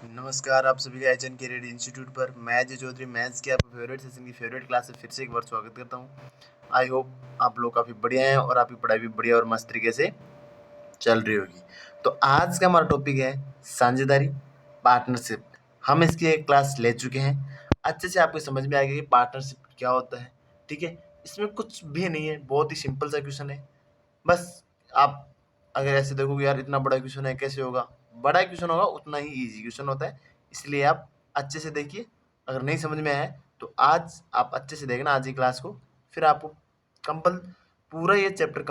नमस्कार, आप सभी का एचएन कैरियर इंस्टीट्यूट पर मैं अजय चौधरी मैथ्स की आपके फेवरेट सेशन की फेवरेट क्लास से फिर से एक बार स्वागत करता हूं। आई होप आप लोग काफ़ी बढ़िया हैं और आपकी पढ़ाई भी बढ़िया और मस्त तरीके से चल रही होगी। तो आज का हमारा टॉपिक है साझेदारी, पार्टनरशिप। हम इसकी एक क्लास ले चुके हैं। अच्छे से आपको समझ में आएगा कि पार्टनरशिप क्या होता है। ठीक है, इसमें कुछ भी नहीं है, बहुत ही सिंपल सा क्वेश्चन है। बस आप अगर ऐसे देखोगे यार इतना बड़ा क्वेश्चन है कैसे होगा, बड़ा क्वेश्चन होगा उतना ही इजी क्वेश्चन होता है। इसलिए आप अच्छे से देखिए। अगर नहीं समझ में आया तो आज आप अच्छे से देखना आज की क्लास को, फिर आपको कंपल पूरा ये चैप्टर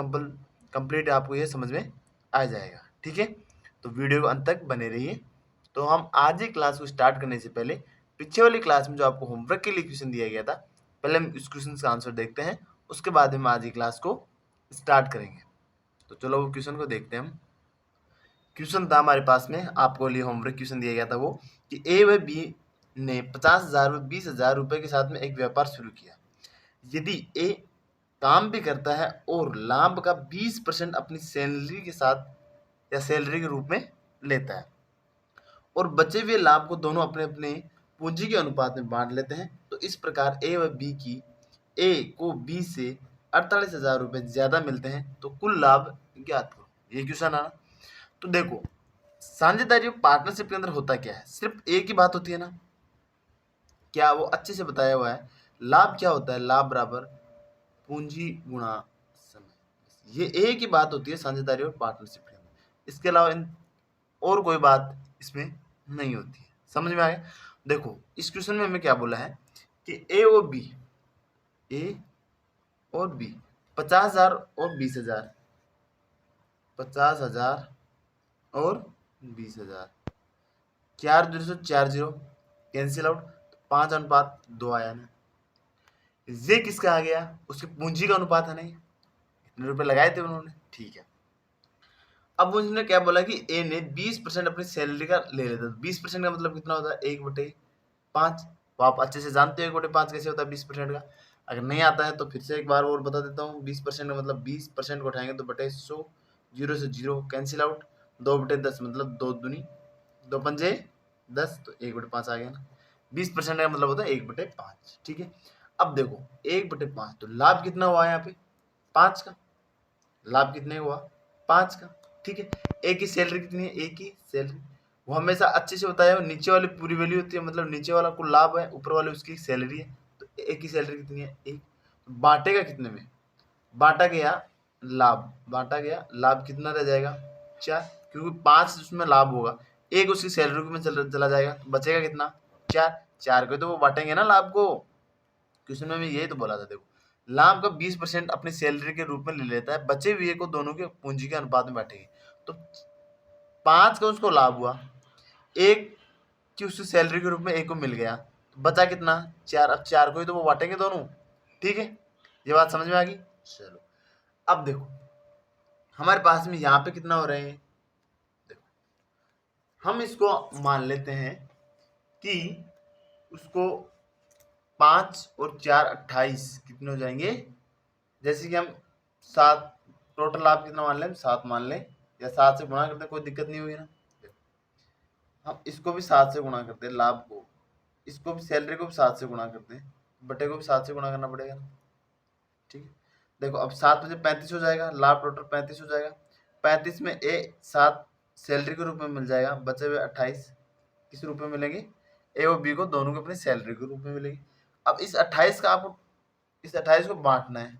कंप्लीट आपको ये समझ में आ जाएगा। ठीक है, तो वीडियो को अंत तक बने रहिए। तो हम आज ही क्लास को स्टार्ट करने से पहले पीछे वाली क्लास में जो आपको होमवर्क के लिए क्वेश्चन दिया गया था, पहले हम इस क्वेश्चन का आंसर देखते हैं, उसके बाद हम आज की क्लास को स्टार्ट करेंगे। तो चलो वो क्वेश्चन को देखते हैं हम। क्वेश्चन था हमारे पास में, आपको लिए होमवर्क क्वेश्चन दिया गया था वो कि ए व बी ने 50,000 व 20,000 रुपए के साथ में एक व्यापार शुरू किया। यदि ए काम भी करता है और लाभ का 20% अपनी सैलरी के साथ या सैलरी के रूप में लेता है और बचे हुए लाभ को दोनों अपने अपने पूंजी के अनुपात में बांट लेते हैं, तो इस प्रकार ए व बी की ए को बी से 48,000 रुपये ज़्यादा मिलते हैं, तो कुल लाभ ज्ञात करो। ये क्वेश्चन आना। तो देखो, साझेदारी और पार्टनरशिप के अंदर होता क्या है, सिर्फ एक ही बात होती है ना, क्या वो अच्छे से बताया हुआ है। लाभ क्या होता है, लाभ बराबर पूंजी गुणा समय। ये एक ही बात होती है साझेदारी और पार्टनरशिप के अंदर। इसके अलावा और कोई बात इसमें नहीं होती है। समझ में आया। देखो इस क्वेश्चन में हमें क्या बोला है कि ए और बी 50,000 और 20,000, 50,000 और 20,000, 4 0 कैंसिल आउट, 5:2 आया ना। ये किसका आ गया, उसकी पूंजी का अनुपात है। नहीं, इतने रुपए लगाए थे उन्होंने। ठीक है, अब उन्होंने क्या बोला कि ए ने 20% अपनी सैलरी का ले लेता है। 20% का मतलब कितना होता है, 1/5। तो आप अच्छे से जानते हो 1/5 कैसे होता है 20% का। अगर नहीं आता है तो फिर से एक बार और बता देता हूँ। 20% का मतलब 20% को उठाएंगे तो बटे 100, 0 से 0 कैंसिल आउट, 2/10 मतलब 2 दूनी 2 पंजे 10, तो 1/5 आ गया ना। 20% का मतलब होता है 1/5। ठीक है, अब देखो 1/5, तो लाभ कितना हुआ यहाँ पे, 5 का। लाभ कितने हुआ, 5 का। ठीक है, एक की सैलरी कितनी है, एक ही सैलरी। वो हमेशा अच्छे से बताया, नीचे वाली पूरी वैल्यू होती है, मतलब नीचे वाला को लाभ है, ऊपर वाले उसकी सैलरी है। तो एक की सैलरी कितनी है, एक। तो बांटेगा कितने में, बांटा गया लाभ, बांटा गया लाभ कितना रह जाएगा, 4, क्योंकि 5 उसमें लाभ होगा, एक उसकी सैलरी में चला जाएगा, तो बचेगा कितना, 4। 4 को तो वो बांटेंगे ना लाभ को। क्वेश्चन में यही तो बोला था। देखो, लाभ का 20% अपनी सैलरी के रूप में ले लेता है, बचे हुए को दोनों के पूंजी के अनुपात में बांटेगी। तो 5 का उसको लाभ हुआ, एक की उसकी सैलरी के रूप में एक को मिल गया, तो बचा कितना, 4। अब 4 को ही तो वो बांटेंगे दोनों। ठीक है, ये बात समझ में आ गई। चलो अब देखो हमारे पास में यहाँ पे कितना हो रहे हैं। देखो हम इसको मान लेते हैं कि उसको 5 और 4 28 कितने हो जाएंगे। जैसे कि हम 7, टोटल लाभ कितना मान लें, 7 मान लें, या 7 से गुणा करते, कोई दिक्कत नहीं हुई ना। हम इसको भी 7 से गुणा करते हैं, लाभ को, इसको भी सैलरी को भी 7 से गुणा करते हैं, बटे को भी 7 से गुणा करना पड़ेगा ना। ठीक है, देखो अब 7 बजे 35 हो जाएगा, लाभ टोटल 35 हो जाएगा। 35 में 7 सैलरी के रूप में मिल जाएगा, बचे हुए 28 किस रूप में मिलेंगे, ए और बी को दोनों को अपनी सैलरी के रूप में मिलेगी। अब इस 28 का आपको, इस 28 को बांटना है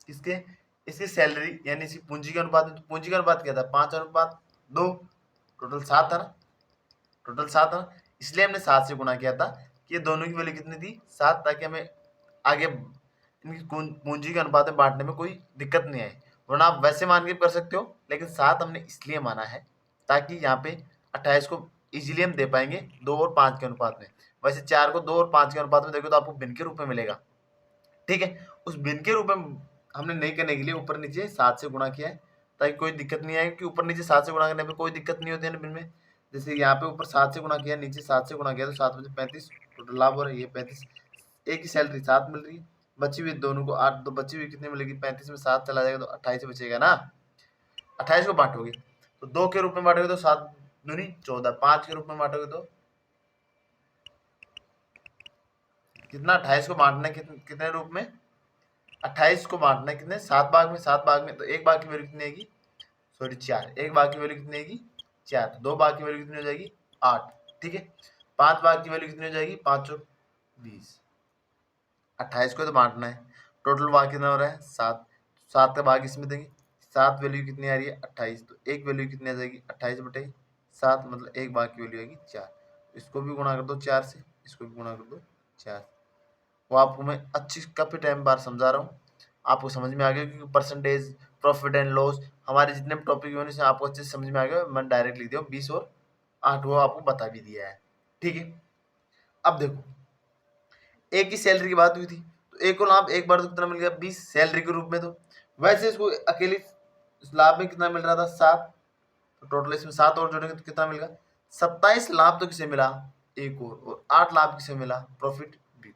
किसके, इसकी सैलरी यानी इसकी पूंजी के अनुपात में। तो पूंजी का अनुपात क्या था, 5:2, टोटल 7 था ना, टोटल 7 था ना। इसलिए हमने 7 से गुणा किया था कि ये दोनों की वैल्यू कितनी थी, 7, ताकि हमें आगे इनकी पूंजी के अनुपात में बांटने में कोई दिक्कत नहीं आए। वरना आप वैसे मान के कर सकते हो, लेकिन 7 हमने इसलिए माना है ताकि यहाँ पे 28 को इजीली हम दे पाएंगे 2 और 5 के अनुपात में। वैसे 4 को 2 और 5 के अनुपात में देखो तो आपको भिन्न के रूप में मिलेगा। ठीक है, उस भिन्न के रूप में हमने नहीं करने के लिए ऊपर नीचे 7 से गुणा किया है, ताकि कोई दिक्कत नहीं आए, कि ऊपर नीचे 7 से गुणा करने में कोई दिक्कत नहीं होती है ना भिन्न में। जैसे यहाँ पे ऊपर 7 से गुणा किया, नीचे 7 से गुणा किया, तो 7 बजे 35 टोटल लाभ हो रहा है, ये 35। एक की सैलरी 7 मिल रही है, बची हुई दोनों को 8, तो बची हुई कितनी मिलेगी, 35 में 7 चला जाएगा तो 28 बचेगा ना। 28 को बांटोगे तो 2 के रूप में बांटोगे तो 7 दूनी 14, 5 के रूप में बांटोगे तो कितना 28 को बांटना है कितने रूप में, 28 को बांटना है कितने 7 भाग में, 7 भाग में, तो एक भाग की वैल्यू कितनी आएगी, सॉरी 4, एक भाग की वैल्यू कितनी आएगी 4, तो 2 भाग की वैल्यू कितनी हो जाएगी 8, ठीक है। 5 भाग की वैल्यू कितनी हो जाएगी 5 और 20, 28 को तो बांटना है, टोटल भाग कितना हो रहा है 7, 7 का भाग इसमें देंगे, 7 वैल्यू कितनी आ रही है 28, तो एक वैल्यू कितनी आ जाएगी 28/7, मतलब एक भाग की वैल्यू आएगी 4, इसको भी गुणा कर दो 4 से, इसको भी गुणा कर दो 4, वो आपको मैं अच्छी काफी टाइम बार समझा रहा हूँ, आपको समझ में आ गया, क्योंकि परसेंटेज, प्रॉफिट एंड लॉस हमारे जितने भी टॉपिक होने से आपको अच्छे से समझ में आ गया, मैंने डायरेक्ट लिख दिया 20 और 8 वो आपको बता भी दिया है, ठीक है। अब देखो एक की सैलरी की बात हुई थी, तो एक को लाभ एक बार तो कितना मिल गया 20 सैलरी के रूप में, तो वैसे इसको अकेले लाभ में कितना मिल रहा था 7, तो टोटल इसमें 7 और जोड़ेंगे तो कितना मिलेगा 27 लाभ, तो किसे मिला एक और 8 लाभ किसे मिला प्रॉफिट बी,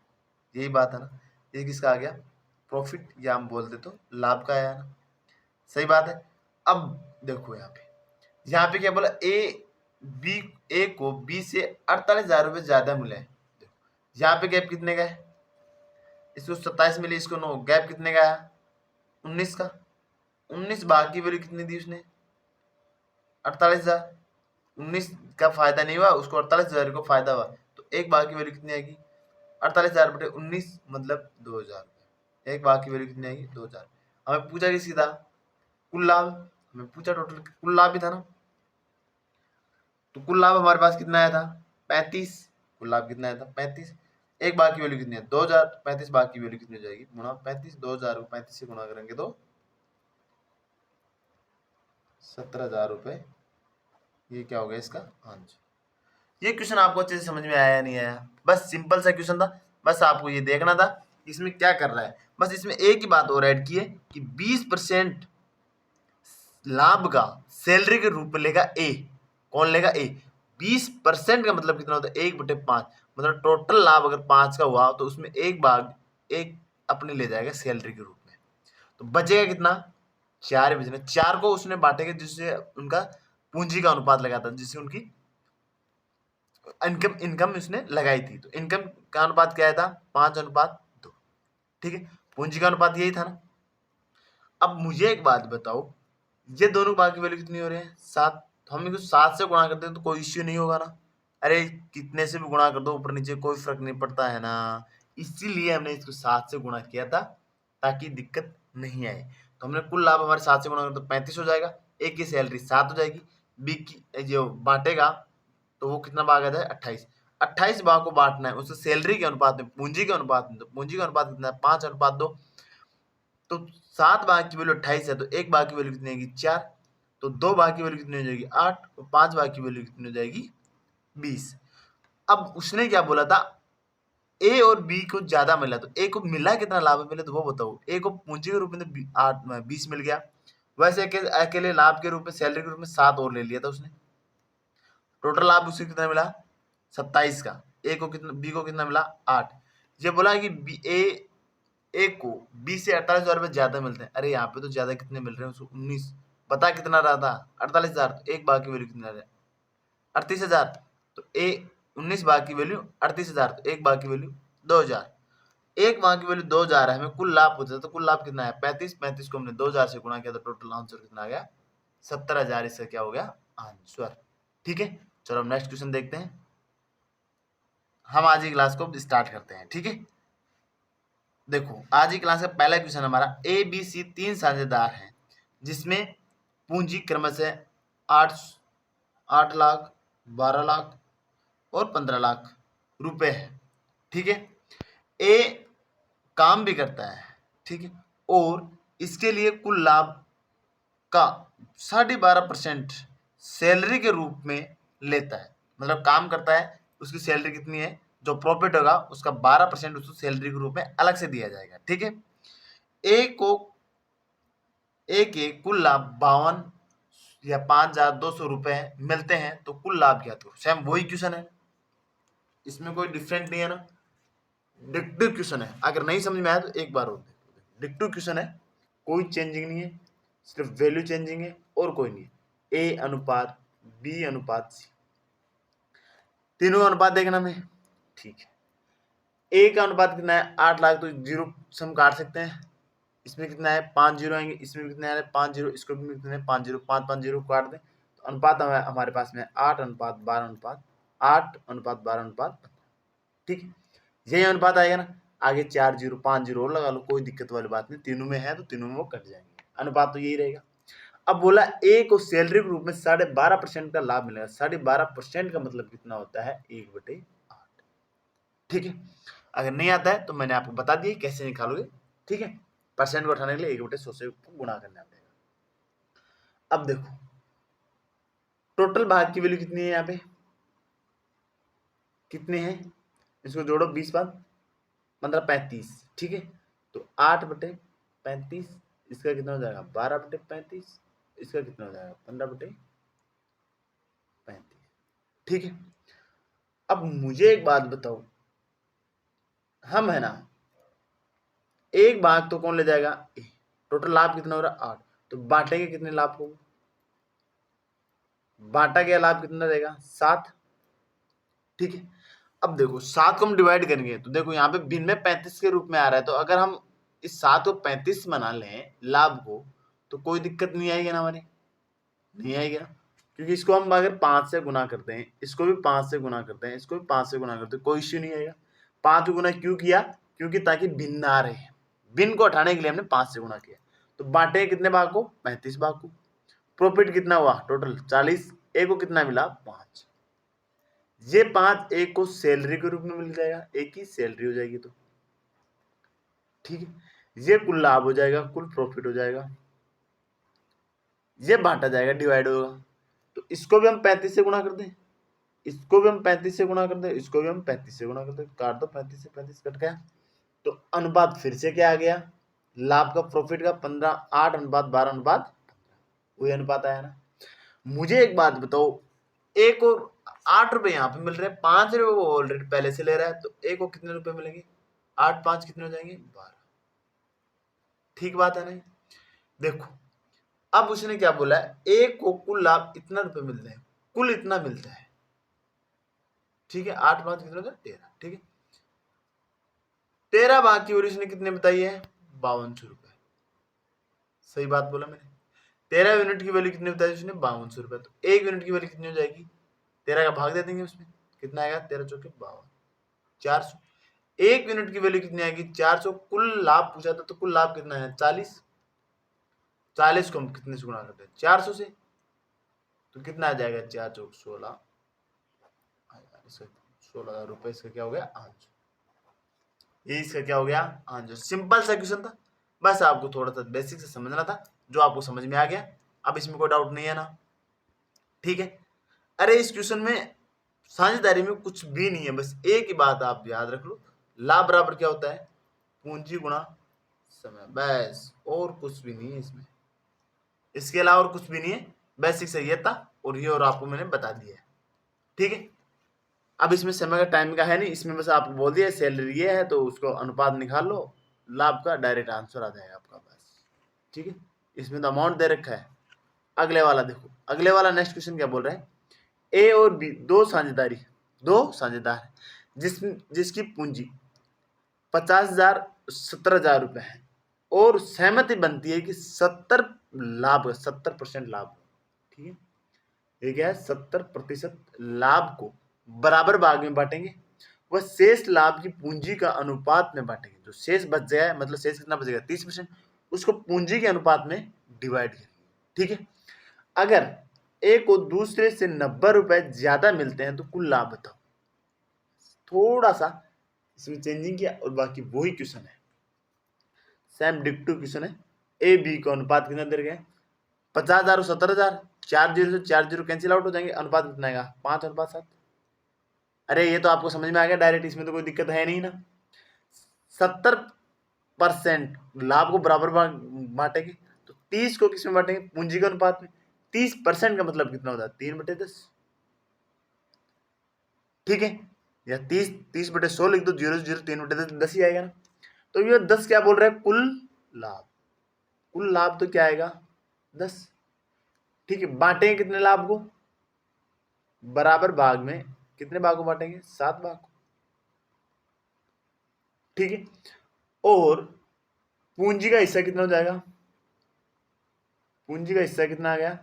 यही बात है ना, ये किसका आ गया प्रॉफिट, या हम बोल दे तो लाभ का आया ना, सही बात है। अब देखो यहाँ पे क्या बोला ए को बी से 48,000 रुपये ज्यादा मिले, यहाँ पे गैप कितने का है, इसको 27 मिली, इसको 9, गैप कितने का आया 19 का, 19 भाग की वैल्यू कितनी दी उसने 48,000, 19 का फायदा नहीं हुआ उसको, 48,000 को फायदा हुआ, तो एक भाग की वैल्यू कितनी आएगी 48,000/19 मतलब 2,000, एक भाग की वैल्यू कितनी आएगी 2,000। हमें पूछा किसी था कुल लाभ, हमें पूछा टोटल कुल लाभ भी था ना, तो कुल लाभ हमारे पास कितना आया था 35, कुल लाभ कितना आया था 35, एक भाग की वैल्यू कितनी है 2,000, 35 भाग की वैल्यू कितनी हो जाएगी गुणा 35, 2,000 को 35 से गुणा करेंगे तो 17,000 रुपये, ये क्या हो गया इसका आंसर। ये क्वेश्चन आपको अच्छे से समझ में आया या नहीं आया, बस सिंपल सा क्वेश्चन था, बस आपको ये देखना था इसमें क्या कर रहा है, बस इसमें एक ही बात और ऐड की है कि 20% लाभ का सैलरी के रूप में लेगा ए, कौन लेगा ए, 20% का मतलब कितना होता है 1/5, मतलब टोटल लाभ अगर 5 का हुआ तो उसमें एक भाग एक अपने ले जाएगा सैलरी के रूप में, तो बचेगा कितना 4 बचने, 4 को उसने बांटेगा जिससे उनका पूंजी का अनुपात लगा था, जिससे उनकी इनकम उसने लगाई थी, तो इनकम का अनुपात क्या था 5:2, ठीक है, पूंजी का अनुपात यही था ना। अब मुझे एक बात बताओ, ये दोनों भाग की वैल्यू कितनी हो रही है 7, तो हम इसको 7 से गुणा करते हैं तो कोई इश्यू नहीं होगा ना, अरे कितने से भी गुणा कर दो ऊपर नीचे कोई फर्क नहीं पड़ता है ना, इसीलिए हमने इसको 7 से गुणा किया था ताकि दिक्कत नहीं आए। तो हमने कुल लाभ हमारे 7 से गुणा कर तो 35 हो जाएगा, एक की सैलरी 7 हो जाएगी, बी की जो बांटेगा तो वो कितना भाग आता है 28, 28 भाग को बांटना है उससे सैलरी के अनुपात में, पूंजी के अनुपात में, तो पूंजी का अनुपात कितना है 5:2, तो 7 भाग की वैल्यू 28 है, तो एक भाग की वैल्यू कितनी आएगी 4, तो 2 भाग की वैल्यू कितनी हो जाएगी 8, और 5 भाग की वैल्यू कितनी हो जाएगी 20। अब उसने क्या बोला था ए और बी को ज्यादा मिला, तो ए को मिला कितना लाभ मिला तो वो बताओ, ए को पूंजी के रूप में तो 20 मिल गया, वैसे अकेले लाभ के रूप में सैलरी के रूप में 7 और ले लिया था उसने, टोटल लाभ उसे कितना मिला 27 का, ए को कितना बी को कितना मिला 8, ये बोला कि ए को बी से 48,000 रुपये ज्यादा मिलते हैं, अरे यहाँ पे तो ज्यादा कितने मिल रहे हैं उसको 19, पता कितना रहा था 48,000, तो एक भाग की वैल्यू कितना रहा 38,000, तो ए 19 भाग की वैल्यू 38,000, तो एक भाग की वैल्यू 2,000, एक भाग की वैल्यू 2,000 है, हमें कुल लाभ पूछा तो कुल लाभ कितना है 35, 35 को हमने 2,000 से गुणा किया तो टोटल आंसर कितना आ गया 17,000, इसका क्या हो गया आंसर, ठीक है। चलो हम नेक्स्ट क्वेश्चन देखते हैं, हम आज की क्लास को स्टार्ट करते हैं, ठीक है। देखो आज की क्लास का पहला क्वेश्चन हमारा ए बी सी 3 साझेदार हैं जिसमें पूंजी क्रमशः 8 लाख 12 लाख और 15 लाख रुपए है, ठीक है। ए काम भी करता है, ठीक है, और इसके लिए कुल लाभ का 12.5% सैलरी के रूप में लेता है, मतलब काम करता है उसकी सैलरी कितनी है, जो प्रॉफिट होगा उसका 12% उसको सैलरी के रूप में अलग से दिया जाएगा, ठीक है। ए को ए के कुल लाभ 52 या 5,200 रुपए मिलते हैं, तो कुल लाभ क्या तो सेम वही क्वेश्चन है, इसमें कोई डिफरेंट नहीं है ना, डिक्टिव क्वेश्चन है, अगर नहीं समझ में आया तो एक बार और डिक्टिव क्वेश्चन है, कोई चेंजिंग नहीं है, सिर्फ वैल्यू चेंजिंग है और कोई नहीं है, ए अनुपात बी अनुपात सी, तीनों का अनुपात देखना में, ठीक है। ए का अनुपात कितना है 8 लाख, तो जीरो सम काट सकते हैं। इसमें कितना है 5 जीरो आएंगे, इसमें भी कितना है 5 जीरो, इसको भी कितने 5 जीरो, 5 5 जीरो काट दें तो अनुपात हमारे पास में 8 अनुपात 12 अनुपात 8 अनुपात 12 अनुपात 15। ठीक है, यही अनुपात आएगा ना। आगे 4 जीरो 5 जीरो और लगा लो, कोई दिक्कत वाली बात नहीं, तीनों में है तो तीनों में वो कट जाएंगे, अनुपात तो यही रहेगा। अब बोला ए को सैलरी के रूप में 12.5% का लाभ मिलेगा। 12.5% का मतलब कितना होता है 1/8। ठीक है, अगर नहीं आता है तो मैंने आपको बता दिया कैसे निकालोगे। ठीक है, परसेंट को उठाने के लिए 1/100 से गुणा करना पड़ेगा। अब देखो टोटल भाग की वैल्यू कितनी है, यहाँ पे कितने हैं, इसको जोड़ो 20 बाद 15 35। ठीक है, तो 8/35, इसका कितना हो जाएगा 12/35, इसका कितना हो जाएगा 15/35। ठीक है, अब मुझे एक बात बताओ, हम है ना एक भाग तो कौन ले जाएगा ए, टोटल लाभ कितना हो रहा है 8, तो बांटेंगे कितने लाभ को, बांटा गया लाभ कितना रहेगा 7। ठीक है, अब देखो 7 को हम डिवाइड करेंगे तो देखो यहाँ पे भिन्न में 35 के रूप में आ रहा है, तो अगर हम इस 7 को 35 बना लें लाभ को तो कोई दिक्कत नहीं आएगी ना हमारे, नहीं आएगी ना, क्योंकि इसको हम अगर 5 से गुना करते हैं, इसको भी 5 से गुना करते हैं, इसको भी 5 से गुना करते हैं, कोई इश्यू नहीं आएगा। 5 गुना क्यों किया, क्योंकि ताकि भिन्न आ रहे, भिन्न को हटाने के लिए हमने 5 से गुना किया। तो बांटे कितने भाग को 35 भाग को। प्रॉफिट कितना हुआ टोटल 40, ए को कितना मिला 5, ये 5 एक को सैलरी के रूप में मिल जाएगा, एक की सैलरी हो जाएगी तो ठीक है, ये कुल लाभ हो जाएगा, कुल प्रॉफिट हो जाएगा, ये बांटा जाएगा डिवाइड होगा। तो इसको भी हम 35 से गुणा कर दें, इसको भी हम 35 से गुणा कर दें, इसको भी हम 35 से गुणा कर दें, काट दो 35 से 35 कट गया। तो अनुपात फिर से क्या आ गया लाभ का प्रॉफिट का 15 8 अनुपात 12 अनुपात, वही अनुपात आया ना। मुझे एक बात बताओ, एक और 8 रुपए यहाँ पे मिल रहे हैं, 5 रुपए वो ऑलरेडी पहले से ले रहा है, तो एक को कितने रुपए मिलेंगे 8 5 कितने हो जाएंगे 12। ठीक बात है ना। देखो अब उसने क्या बोला है, एक को कुल लाभ इतना रुपए मिलते हैं, कुल इतना मिलता है। ठीक है, 8 5 कितने होता है 13। ठीक है, 13 भाग की वैल्यू उसने कितने बताई है 5200 रुपए। सही बात बोला मैंने, 13 यूनिट की वैल्यू कितने बताई उसने 5200 रुपए। तो 1 यूनिट की वैल्यू कितनी हो जाएगी, 13 का भाग दे देंगे उसमें, कितना आएगा 13 चौके 52, 400। 1 यूनिट की वैल्यू कितनी आएगी 400। कुल लाभ पूछा था तो कुल लाभ कितना है 40, 40 को हम कितने से गुणा करते हैं 400 से, तो कितना आ जाएगा 4 चौक 16, 16,000 रुपए। इसका क्या हो गया आंसर, ये इसका क्या हो गया आंसर। सिंपल सा क्वेश्चन था, बस आपको थोड़ा सा बेसिक से समझना था, जो आपको समझ में आ गया। अब इसमें कोई डाउट नहीं है ना। ठीक है, अरे इस क्वेश्चन में साझेदारी में कुछ भी नहीं है, बस एक ही बात आप याद रख लो, लाभ बराबर क्या होता है पूंजी गुणा समय, बस और कुछ भी नहीं है इसमें, इसके अलावा और कुछ भी नहीं है। बेसिक से ये था और ये और आपको मैंने बता दिया है। ठीक है, अब इसमें समय का टाइम का है नहीं, इसमें बस आपको बोल दिया सैलरी ये है तो उसको अनुपात निकाल लो, लाभ का डायरेक्ट आंसर आ जाएगा आपका बस। ठीक है, इसमें तो अमाउंट दे रखा है। अगले वाला देखो, अगले वाला नेक्स्ट क्वेश्चन क्या बोल रहा है, ए और बी दो साझेदार जिसकी पूंजी 50,000 17,000 रुपए है और सहमति बनती है कि 70% लाभ। ठीक है, ये क्या है 70% लाभ को बराबर भाग में बांटेंगे, वह शेष लाभ की पूंजी का अनुपात में बांटेंगे। जो शेष बच जाए मतलब शेष कितना बचेगा 30%, उसको पूंजी के अनुपात में डिवाइड करेंगे। ठीक है, अगर एक को दूसरे से 90 रुपए ज्यादा मिलते हैं तो कुल लाभ बताओ। थोड़ा सा इसमें चेंजिंग किया और बाकी वही क्वेश्चन है, सेम डिक्टो क्वेश्चन है। ए बी का अनुपात कितना दे गए 50,000 और 70,000, 4 जीरो से 4 जीरो कैंसिल आउट हो जाएंगे, अनुपात कितना आएगा 5:7। अरे ये तो आपको समझ में आ गया डायरेक्ट, इसमें तो कोई दिक्कत है नहीं ना। 70% लाभ को बराबर बांटेंगे, तो 30 को किसमें बांटेंगे पूंजी के अनुपात में। 30% का मतलब कितना होता है 3/10। ठीक है, या 30/100 लिख दो, 0 3/10 10 ही आएगा ना। तो ये 10 क्या बोल रहा है कुल लाभ, कुल लाभ तो क्या आएगा 10। ठीक है, बांटेंगे कितने लाभ को बराबर भाग में, कितने भाग को बांटेंगे 7 भाग को। ठीक है। और पूंजी का हिस्सा कितना हो जाएगा, पूंजी का हिस्सा कितना आ गया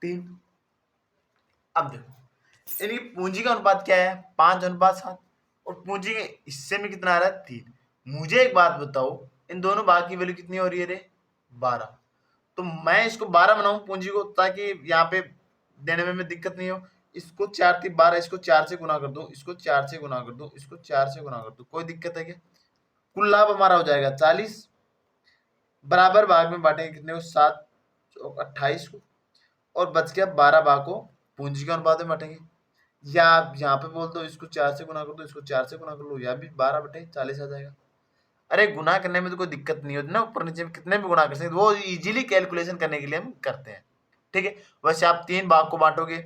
3। अब देखो यानी पूंजी का अनुपात क्या है 5:7 और पूंजी के हिस्से में कितना आ रहा है 3। मुझे एक बात बताओ इन दोनों भाग की वैल्यू कितनी हो रही है रे 12। तो मैं इसको 12 बनाऊं पूंजी को ताकि यहाँ पे देने में दिक्कत नहीं हो। इसको 4 3 12, इसको 4 से गुना कर दो, इसको 4 से गुना कर दो, इसको 4 से गुना कर दो, कोई दिक्कत है क्या। कुल लाभ हमारा हो जाएगा 40, बराबर भाग में बांटेंगे कितने को 7 28 को, और बच गया 12 भाग को पूंजी के अनुपात में बांटेंगे। या आप यहाँ पे बोल दो इसको 4 से गुना कर दो, इसको 4 से गुना कर लो, या भी 12/40 आ जाएगा। अरे गुना करने में तो कोई दिक्कत नहीं होती ना, ऊपर नीचे में कितने भी गुना कर सकते, वो इजीली कैलकुलेशन करने के लिए हम करते हैं। ठीक है, वैसे आप 3 भाग को बांटोगे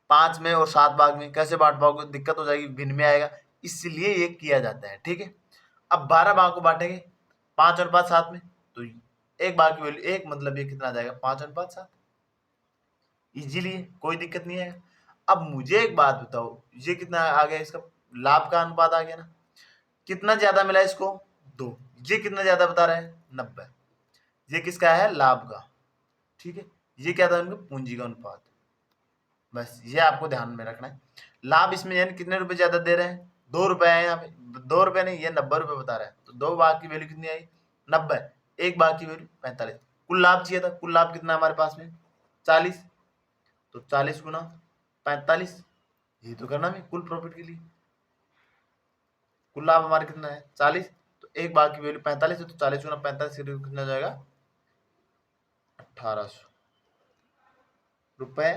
5 में और 7 भाग में, कैसे बांट पाओगे, दिक्कत हो जाएगी, भिन्न में आएगा, इसलिए ये किया जाता है। ठीक है, अब 12 भाग को बांटेंगे 5:7 में, तो एक भाग की वैल्यू 1, मतलब ये कितना आ जाएगा 5:7, इजीली है, कोई दिक्कत नहीं है। अब मुझे एक बात बताओ, ये कितना आ गया, इसका लाभ का अनुपात आ गया ना, कितना ज्यादा मिला इसको 2, ये कितना ज्यादा बता रहा है 90, ये किसका है लाभ का। ठीक है, ये क्या था उनका पूंजी का अनुपात, बस ये आपको ध्यान में रखना है। लाभ इसमें यानी कितने रुपए ज्यादा दे रहे हैं 2 रुपए है यहाँ पे, 2 रुपए नहीं, ये 90 रुपए बता रहा है, तो 2 भाग की वैल्यू कितनी आई 90, एक भाग की वैल्यू 45। कुल लाभ चाहिए था, कुल लाभ कितना हमारे पास में 40, तो 40 गुना 45, ये तो करना है कुल प्रॉफिट के लिए। कुल लाभ हमारा कितना है 40, तो एक भाग की वैल्यू 45 है, तो 40 गुना 45 कितना जाएगा 1800 रुपए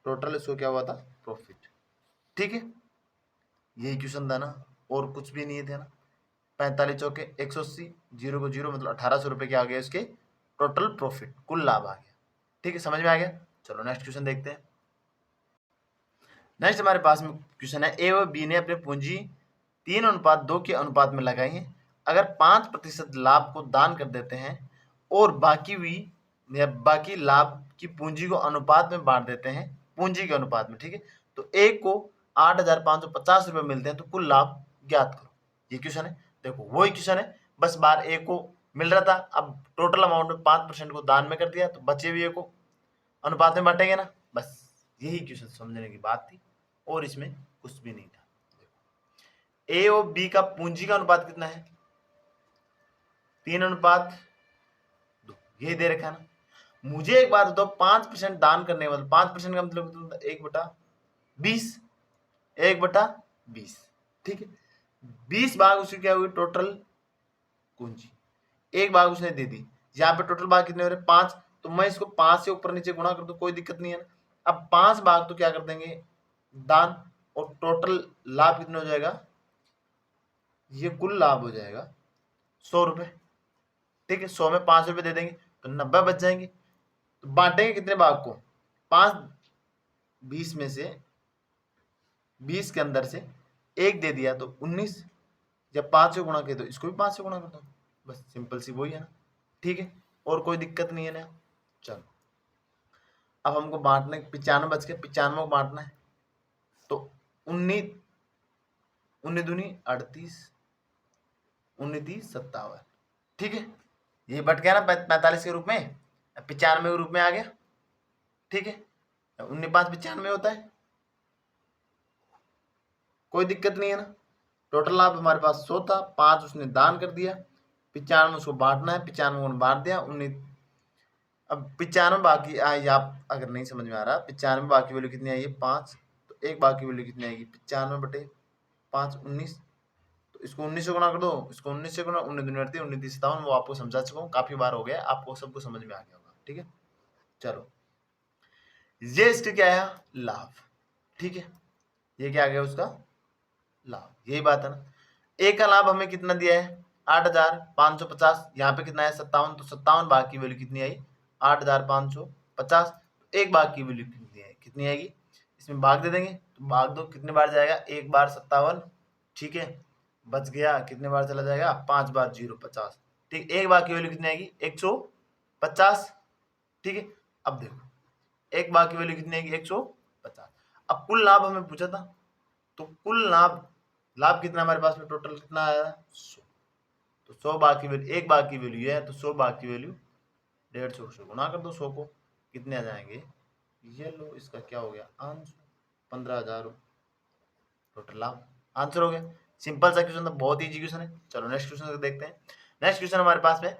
टोटल, इसको क्या हुआ था प्रॉफिट। ठीक है, यही क्वेश्चन था ना, और कुछ भी नहीं थे ना। 45 चौके 180, जीरो को जीरो, मतलब 1800 रुपए के आ गया इसके टोटल प्रॉफिट, कुल लाभ आ गया। ठीक है, समझ में आ गया। चलो नेक्स्ट क्वेश्चन देखते हैं। नेक्स्ट हमारे पास में क्वेश्चन है, ए और बी ने अपने पूंजी 3:2 के अनुपात में लगाई है। अगर 5% लाभ को दान कर देते हैं और बाकी लाभ की पूंजी को अनुपात में बांट देते हैं, पूंजी के अनुपात में, ठीक है, तो एक को 8,550 रुपए मिलते हैं, तो कुल लाभ ज्ञात करो। ये क्वेश्चन है, देखो वही क्वेश्चन है, बस बार ए को मिल रहा था, अब टोटल अमाउंट में 5% को दान में कर दिया, तो बचे हुए को अनुपात में बांटेंगे ना, बस यही क्वेश्चन समझने की बात थी, और इसमें कुछ भी नहीं था। ए और बी का पूंजी का अनुपात कितना है 3:2, यही दे रखा है ना। मुझे एक बात बताओ 5% दान करने वाला, 5% का मतलब 1/20, 1/20, ठीक है, 20 भाग उसकी क्या हुई टोटल पूंजी, एक भाग उसने दे दी, यहाँ पे टोटल भाग कितने हो रहे 5, तो मैं इसको 5 से ऊपर नीचे गुणा कर दूं, कोई दिक्कत नहीं है ना। अब 5 भाग तो क्या कर देंगे दान, और टोटल लाभ कितना हो जाएगा, ये कुल लाभ हो जाएगा 100 रुपए। ठीक है, 100 में 5 रुपए दे देंगे तो 90 बच जाएंगे। तो बांटेंगे कितने भाग को 5, 20 में से 20 के अंदर से एक दे दिया तो 19, जब 5 से गुणा किया तो इसको भी 5 से गुणा कर दो, बस सिंपल सी वही है ना। ठीक है, और कोई दिक्कत नहीं है ना। चलो अब हमको बांटना 95 बच गया, 95 को बांटना है, तो 19 19 दूनी 38, 19 30 57, ठीक है, ये बट गया ना 45 के रूप में, 95 के रूप में आ गया। ठीक है, 19 5 95 होता है, कोई दिक्कत नहीं है ना। टोटल लाभ हमारे पास 100 था, 5 उसने दान कर दिया, 95 उसको बांटना है, 95 को बांट दिया 19। अब 95 बाकी आई, आप अगर नहीं समझ में आ रहा 95 बाकी वैल्यू कितनी आई है 5, तो एक बाकी वैल्यू कितनी आएगी 95/5 19, तो इसको 19 से गुणा कर दो, इसको 19 से गुणा, 19 दूनी 38, 19 30 57, वो आपको समझा चुका हूँ, काफी बार हो गया, आपको सबको समझ में आ गया होगा। ठीक है, चलो ये इसके क्या है लाभ। ठीक है, ये क्या आ गया उसका लाभ, यही बात है ना। ए का लाभ हमें कितना दिया है 8,550, यहाँ पे कितना है 57, तो 57 भाग की वैल्यू कितनी आई 8,550, एक भाग की वैल्यू कितनी आएगी, इसमें भाग दे देंगे, तो भाग दो कितने बार जाएगा 1 बार 57, ठीक है, बच गया कितने बार चला जाएगा 5 बार 0 50, ठीक, एक भाग की वैल्यू कितनी आएगी 150। ठीक है, अब देखो एक भाग की वैल्यू कितनी आएगी 150। अब कुल लाभ हमें पूछा था, तो कुल लाभ लाभ कितना हमारे पास में टोटल कितना आया 100। तो 100 भाग की वैल्यू, एक भाग की वैल्यू ये है, तो 100 भाग की वैल्यू 150 से गुना कर दो 100 को, कितने आ जाएंगे, ये लो इसका क्या हो गया आंसर 15,000 टोटल लाभ, आंसर हो गया। सिंपल सा क्वेश्चन था, बहुत इजी क्वेश्चन है। चलो नेक्स्ट क्वेश्चन देखते हैं। नेक्स्ट क्वेश्चन हमारे पास में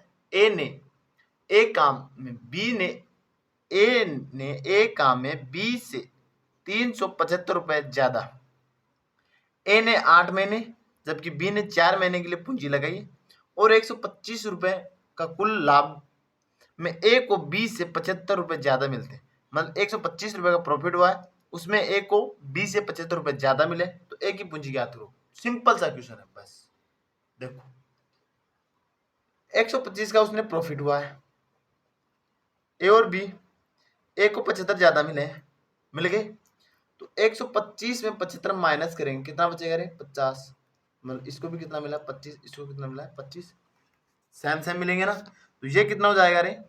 एक काम में बी से 375 रुपए ज्यादा, ए ने 8 महीने जबकि बी ने 4 महीने के लिए पूंजी लगाई और 125 रुपए का कुल लाभ में ए को बी से 75 रुपए ज्यादा मिलते हैं। मतलब 125 रुपए का प्रॉफिट हुआ है, उसमें ए को बी से 75 रुपए ज्यादा मिले, तो ए की पूंजी ज्ञात करो। सिंपल सा क्वेश्चन है बस। देखो 125 का उसने प्रॉफिट हुआ है, ए और बी, ए को 75 ज्यादा मिल गए, तो 125 में 75 माइनस करेंगे, कितना बचेगा रे 50। मतलब इसको भी कितना मिला 25, इसको कितना मिला 25, सेम सेम मिलेंगे ना। तो ये कितना हो जाएगा रे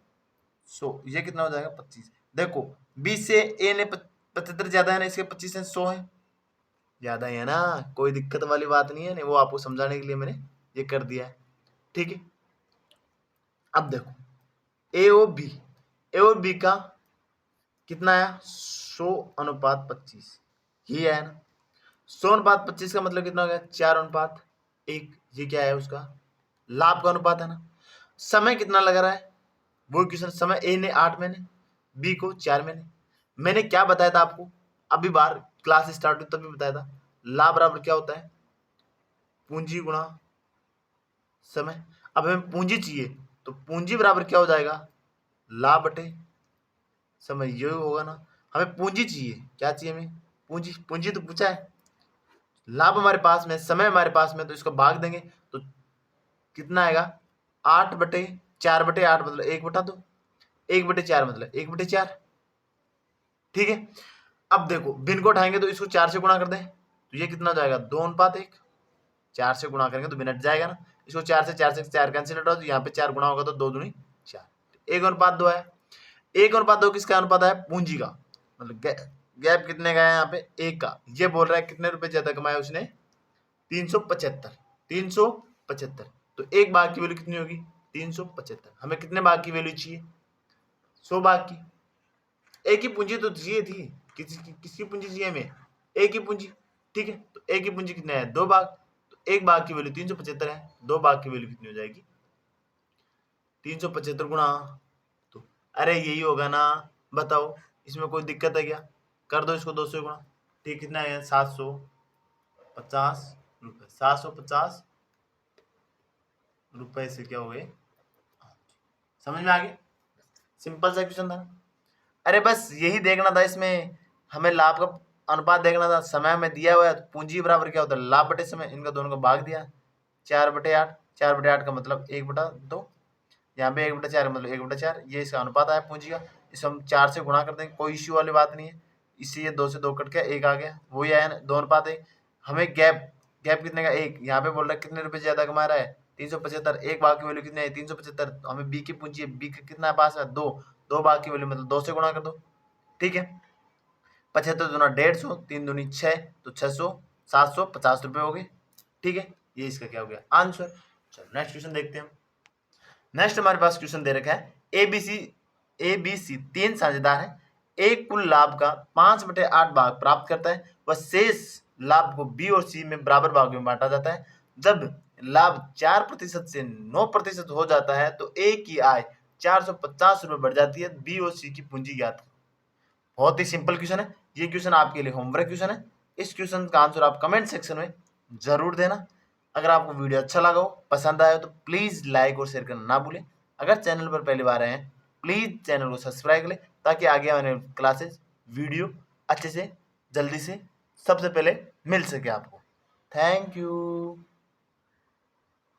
100, ये कितना हो जाएगा 25। देखो 20 से ए ने 75 ज्यादा है ना, इसके 25 से 100 है, ज्यादा ही है ना, कोई दिक्कत वाली बात नहीं है ना, वो आपको समझाने के लिए मैंने ये कर दिया है, ठीक है। अब देखो ए और बी का कितना आया 100:25, ये आया ना। 100:25 का मतलब कितना हो गया 4:1, ये क्या है उसका लाभ का अनुपात है ना। समय कितना लगा रहा है वो क्वेश्चन, समय ए ने 8 महीने, बी को 4 महीने। मैंने क्या बताया था आपको, अभी बार क्लास स्टार्ट हुई तभी बताया था, लाभ बराबर क्या होता है पूंजी गुणा समय। अब हमें पूंजी चाहिए, तो पूंजी बराबर क्या हो जाएगा लाभ बटे समय, ये होगा ना। हमें पूंजी चाहिए, क्या चाहिए हमें पूंजी तो पूछा है। लाभ हमारे पास में, समय हमारे पास में, तो इसको भाग देंगे तो कितना आएगा 8/4/8 मतलब 1/2, 1/4 मतलब 1/4, ठीक है। अब देखो भिन्न को उठाएंगे तो इसको 4 से गुणा कर दें, तो ये कितना हो जाएगा 2:1, 4 से गुणा करेंगे तो भिन्न हट जाएगा ना। इसको 4 से 4 कैंसिल हटाओ, तो यहाँ पे 4 गुणा होगा तो 2 दूनी 4, 1:2 है। 1:2 किसका अनुपात है पूंजी का, मतलब गैप कितने का है यहाँ पे 1 का। ये बोल रहा है कितने रुपए ज्यादा कमाया उसने 375, तो एक भाग की वैल्यू कितनी होगी 375। हमें कितने भाग की वैल्यू चाहिए 100 भाग की। एक ही पूंजी तो चाहिए थी, किसकी पूंजी चाहिए हमें एक ही पूंजी, ठीक है। तो एक ही पूंजी कितने है 2 भाग, तो एक भाग की वैल्यू 375 है, 2 भाग की वैल्यू कितनी हो जाएगी 375 गुणा, तो अरे यही होगा ना, बताओ इसमें कोई दिक्कत है क्या, कर दो इसको 200 गुणा, ठीक कितना है 750 रुपए, 750 रुपए से क्या हो गए, समझ में आ गया, सिंपल सा क्वेश्चन था। अरे बस यही देखना था, इसमें हमें लाभ का अनुपात देखना था। समय में दिया हुआ है तो पूंजी बराबर क्या होता है लाभ बटे समय, इनका दोनों का भाग दिया 4/8, 4/8 का मतलब 1/2, यहाँ पे 1/4 मतलब 1/4, ये इसका अनुपात आया पूंजी का। इसे हम 4 से गुणा कर देंगे, कोई इश्यू वाली बात नहीं है। इससे ये 2 से 2 कट के 1 आ गया, वही आया ना 2:1। हमें गैप कितने का 1, यहाँ पे बोल रहा है कितने रुपए ज्यादा कमा रहा है 375, एक भाग की वैल्यू कितनी है 375, हमें बी की पूंजी है, बी का कितना पास है 2, 2 भाग की वैल्यू मतलब 2 से गुणा कर दो, ठीक है। 75 दूना 150, 3 दूनी 6, तो 600, 750 रुपए हो गए, ठीक है। ये इसका क्या हो गया आंसर। चलो नेक्स्ट क्वेश्चन देखते हैं। नेक्स्ट हमारे पास क्वेश्चन दे रखा है एबीसी 3 साझेदार है, एक कुल लाभ का 5/8 भाग प्राप्त करता है, वह शेष लाभ को बी और सी में बराबर भाग में बांटा जाता है। जब लाभ 4% से 9% हो जाता है तो ए की आय 450 रुपए बढ़ जाती है, बी और सी की पूंजी ज्ञात। बहुत ही सिंपल क्वेश्चन है, ये क्वेश्चन आपके लिए होमवर्क क्वेश्चन है। इस क्वेश्चन का आंसर आप कमेंट सेक्शन में जरूर देना। अगर आपको वीडियो अच्छा लगा हो, पसंद आया हो, तो प्लीज लाइक और शेयर करना ना भूलें। अगर चैनल पर पहली बार आए हैं प्लीज चैनल को सब्सक्राइब करें, ताकि आगे आने वाली क्लासेस वीडियो अच्छे से जल्दी से सबसे पहले मिल सके आपको। Thank you.